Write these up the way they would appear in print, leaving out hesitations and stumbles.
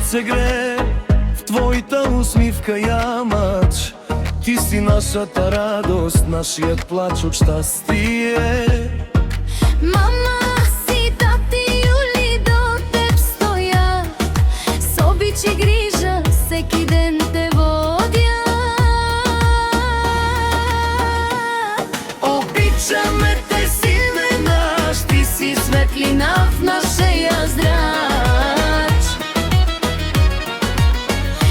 се грее в твоята усмивка, ямач. Ти си нашата радост, нашият плач от щастие. Мама си, тати, Юли, до теб стоя, с обич и грижа всеки ден те водя. Обичаме те, сине наш, ти си светлина в нашия зрач.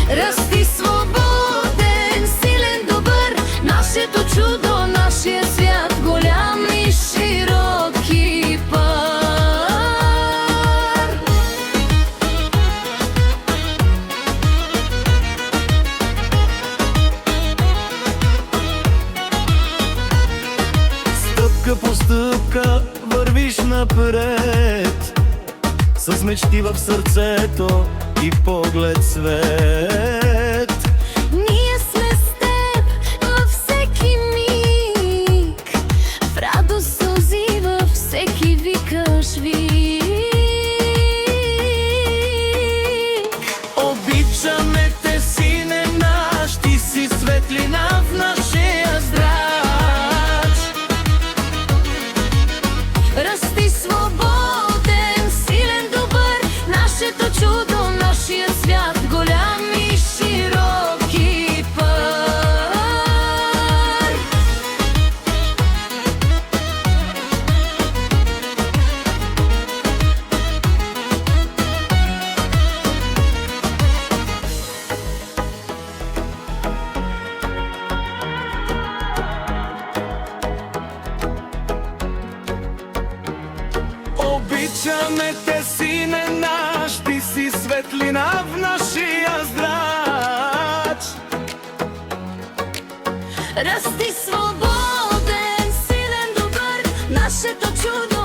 Расти свободен, силен, добър, нашето чудо, нашия свят, голям и широки пар. Стъпка по стъпка вървиш напред, с мечти в сърцето и поглед свет. Ние сме с теб във всеки миг, в радост сълзи във всеки викаш вик. Обичаме те, сине наш, ти си светлина в нашия зрач. Расти свободен, силен, добър, нашето чудо, нашия свят, голям и широки пар. Обичаме те, сине наш, ти си светлина в нашия зрач. Расти свободен, силен, добър, нашето чудо,